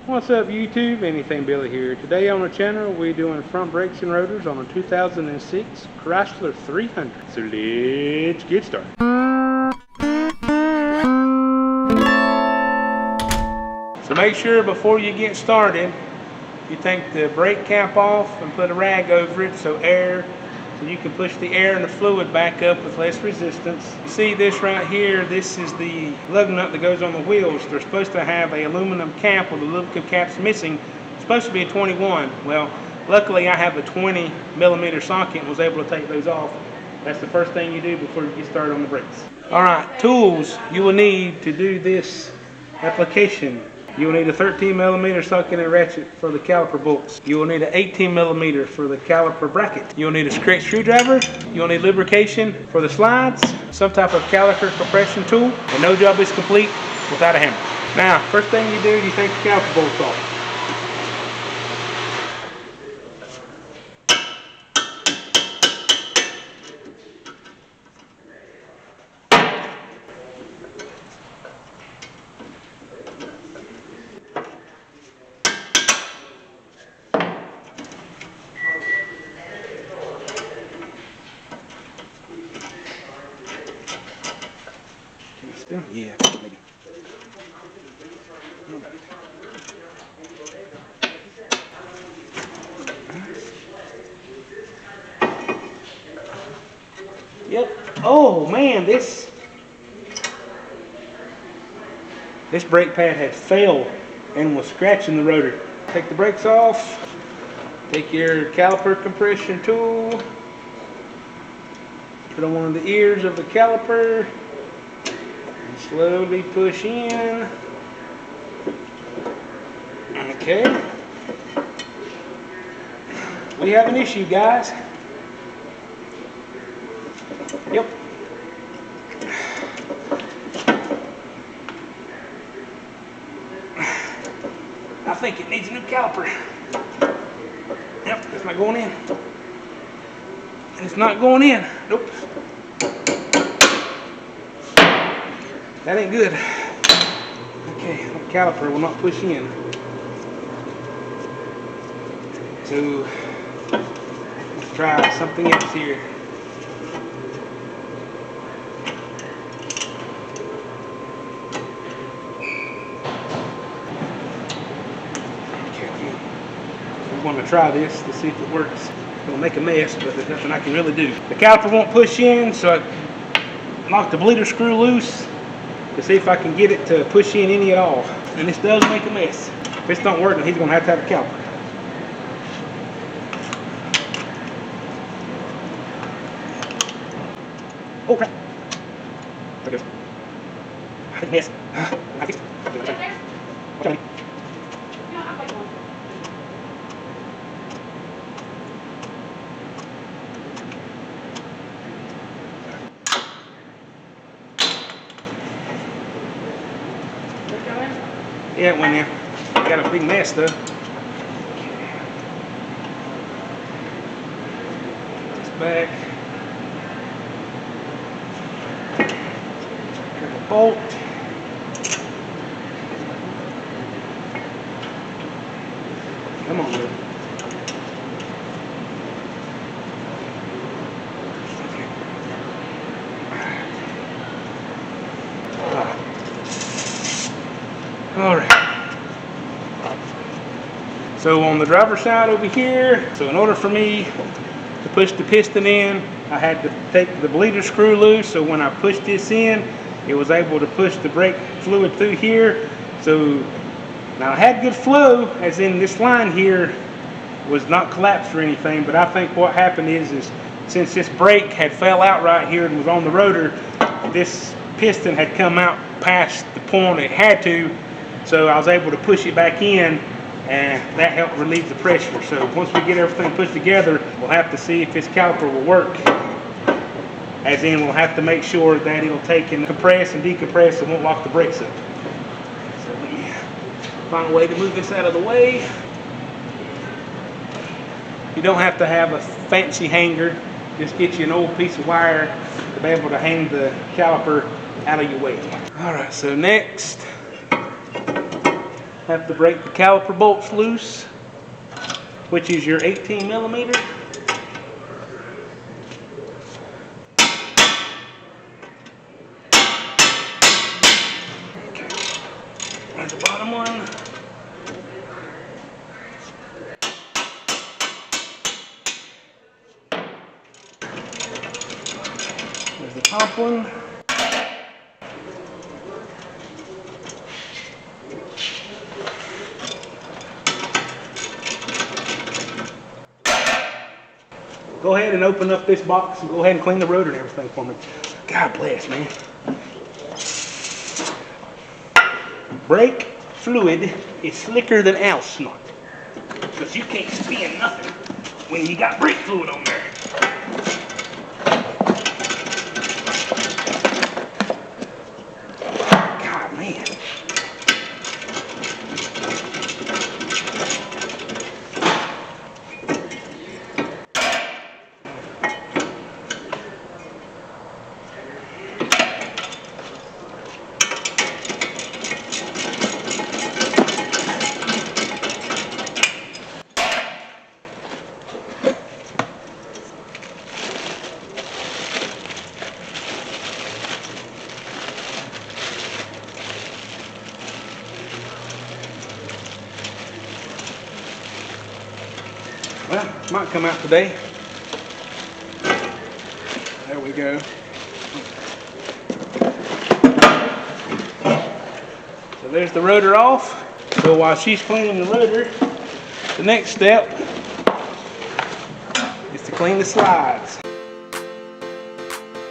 What's up YouTube, Anything Billy here. Today on the channel we're doing front brakes and rotors on a 2006 Chrysler 300. So let's get started. So make sure before you get started you take the brake cap off and put a rag over it so you can push the air and the fluid back up with less resistance. You see this right here, this is the lug nut that goes on the wheels. They're supposed to have an aluminum cap with the aluminum cap's missing. It's supposed to be a 21. Well, luckily I have a 20 millimeter socket and was able to take those off. That's the first thing you do before you get started on the brakes. Alright, tools you will need to do this application. You will need a 13 millimeter socket and ratchet for the caliper bolts. You will need an 18 millimeter for the caliper bracket. You will need a straight screwdriver. You will need lubrication for the slides, some type of caliper compression tool, and no job is complete without a hammer. Now, first thing you do, you take the caliper bolts off. Yeah, maybe. Yep. Oh man, this brake pad had failed and was scratching the rotor. Take the brakes off. Take your caliper compression tool. Put on one of the ears of the caliper. Slowly push in. Okay. We have an issue, guys. Yep. I think it needs a new caliper. Yep, it's not going in. And it's not going in. Nope. That ain't good. Okay, the caliper will not push in. So let's try something else here. Okay, we're going to try this to see if it works. It's going to make a mess, but there's nothing I can really do. The caliper won't push in, so I knocked the bleeder screw loose to see if I can get it to push in any at all. And this does make a mess. If this don't work, then he's going to have a caliper. Oh crap. There it goes. I think mess. I fixed it. Okay. Yeah, it went in. Got a big mess though. This back. Grab a bolt. Come on, dude. All right. So on the driver's side over here, so in order for me to push the piston in, I had to take the bleeder screw loose. So when I pushed this in, it was able to push the brake fluid through here. So now I had good flow, as in this line here was not collapsed or anything. But I think what happened is since this brake had fell out right here and was on the rotor, this piston had come out past the point it had to. So I was able to push it back in, and that helped relieve the pressure. So once we get everything pushed together, we'll have to see if this caliper will work. As in, we'll have to make sure that it'll take and compress and decompress and won't lock the brakes up. So let me find a way to move this out of the way. You don't have to have a fancy hanger. Just get you an old piece of wire to be able to hang the caliper out of your way. All right, so next have to break the caliper bolts loose, which is your 18 millimeter. Okay. There's the bottom one. There's the top one. Go ahead and open up this box and go ahead and clean the rotor and everything for me. God bless, man. Brake fluid is slicker than owl snot, because you can't spin nothing when you got brake fluid on there. God, man. Well, might come out today. There we go. So there's the rotor off. So while she's cleaning the rotor, the next step is to clean the slides.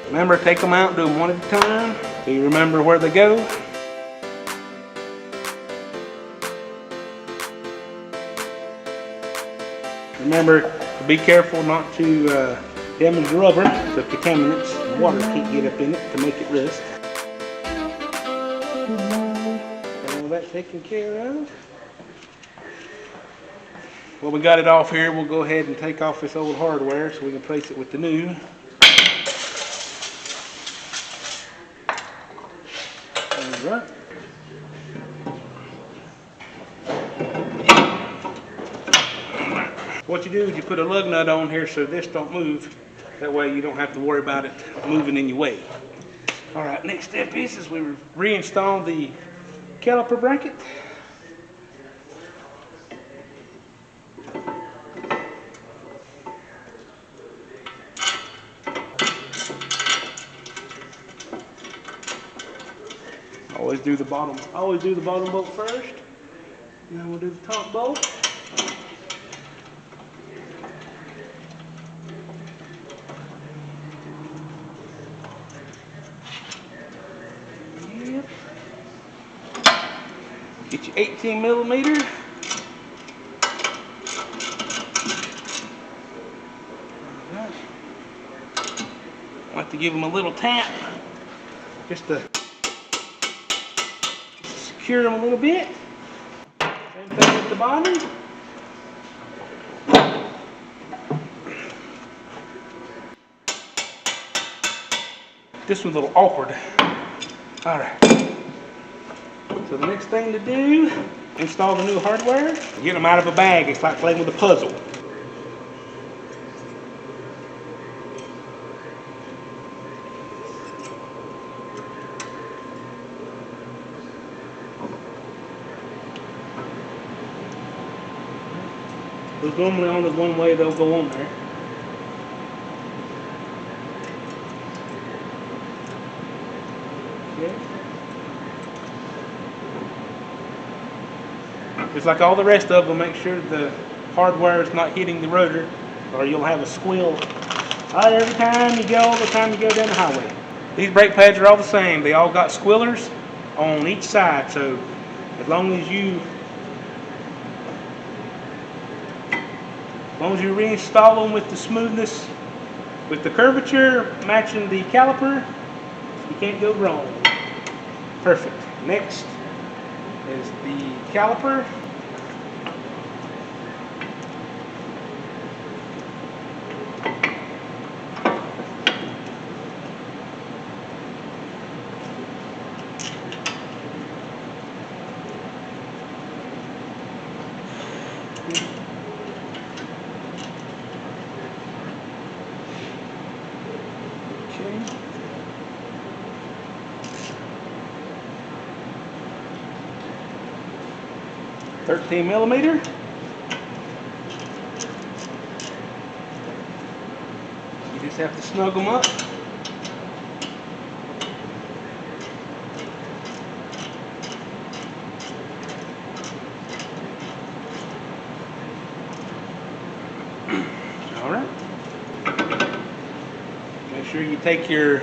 Remember, take them out, do them one at a time so you remember where they go. Remember to be careful not to damage the rubber, so contaminants and water can't get up in it to make it rust. All that taken care of. Well, we got it off here. We'll go ahead and take off this old hardware so we can place it with the new. All right. What you do is you put a lug nut on here so this don't move. That way you don't have to worry about it moving in your way. All right, next step is we reinstall the caliper bracket. Always do the bottom bolt first. Now we'll do the top bolt. Yep. Get your 18 millimeter. Right. I like to give them a little tap just to secure them a little bit. Same thing with the bottom. This one's a little awkward. All right. So the next thing to do, install the new hardware. Get them out of a bag. It's like playing with a puzzle. There's normally only one way they'll go on there. Okay. Just like all the rest of them, make sure the hardware is not hitting the rotor or you'll have a squeal every time you go down the highway. These brake pads are all the same. They all got squealers on each side, so as long as you reinstall them with the smoothness, with the curvature matching the caliper, you can't go wrong. Perfect. Next is the caliper. you. Okay. $13mm. You just have to snug them up. All right. Make sure you take your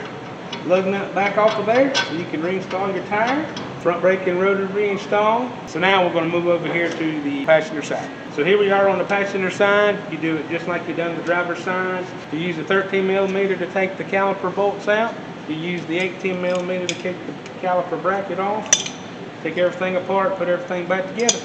lug nut back off of there so you can reinstall your tire. Front brake and rotor reinstalled. So now we're going to move over here to the passenger side. So here we are on the passenger side. You do it just like you done the driver's side. You use the 13mm to take the caliper bolts out. You use the 18mm to take the caliper bracket off. Take everything apart, put everything back together.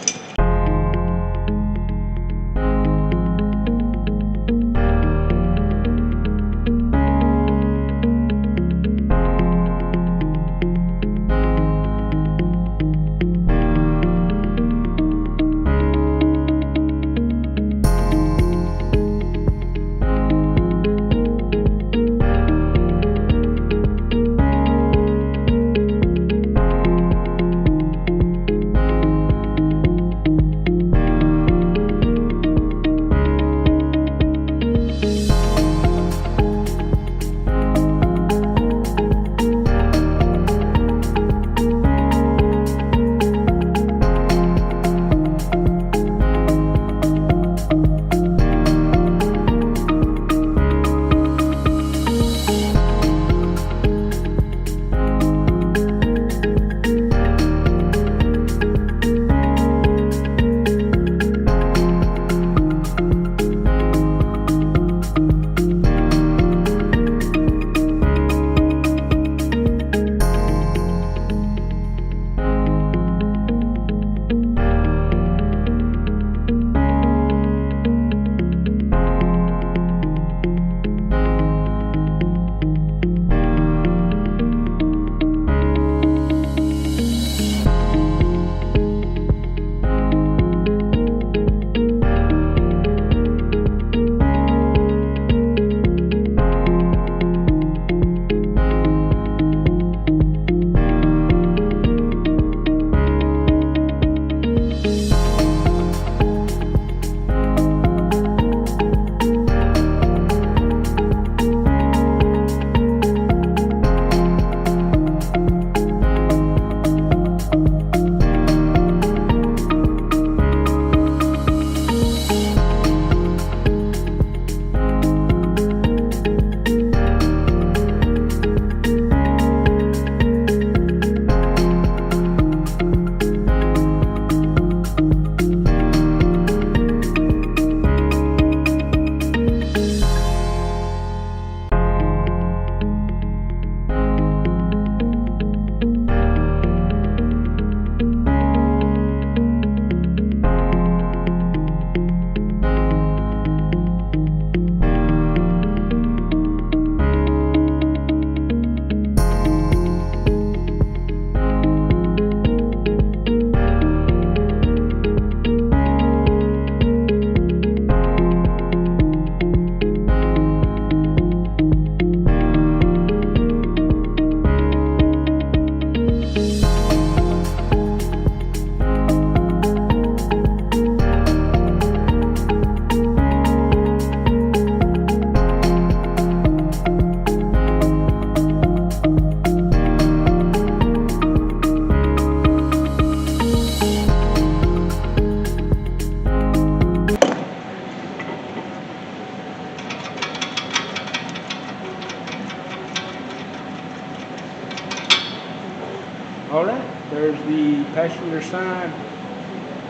All right, there's the passenger side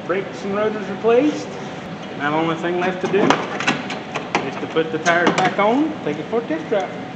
brakes and rotors replaced. Now the only thing left to do is to put the tires back on, take it for a test drive.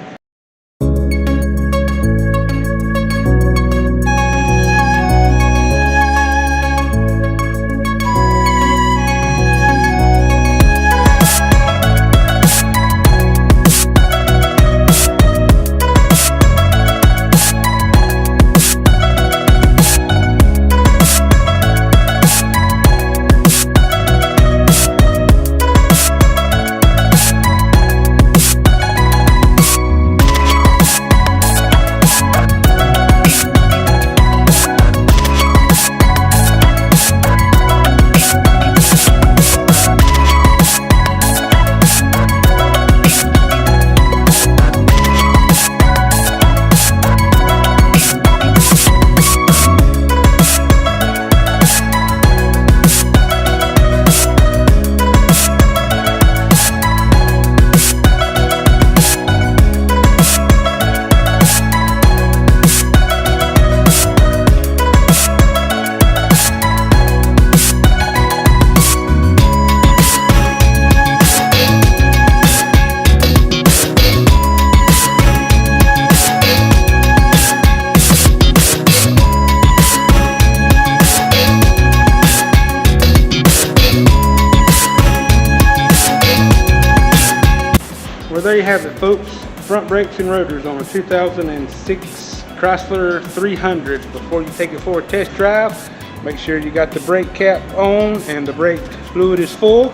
there you have it, folks. Front brakes and rotors on a 2006 Chrysler 300. Before you take it for a test drive, make sure you got the brake cap on and the brake fluid is full.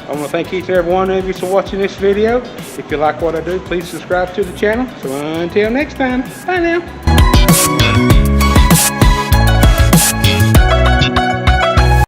I want to thank each and every one of you for watching this video. If you like what I do, please subscribe to the channel. So until next time, bye now.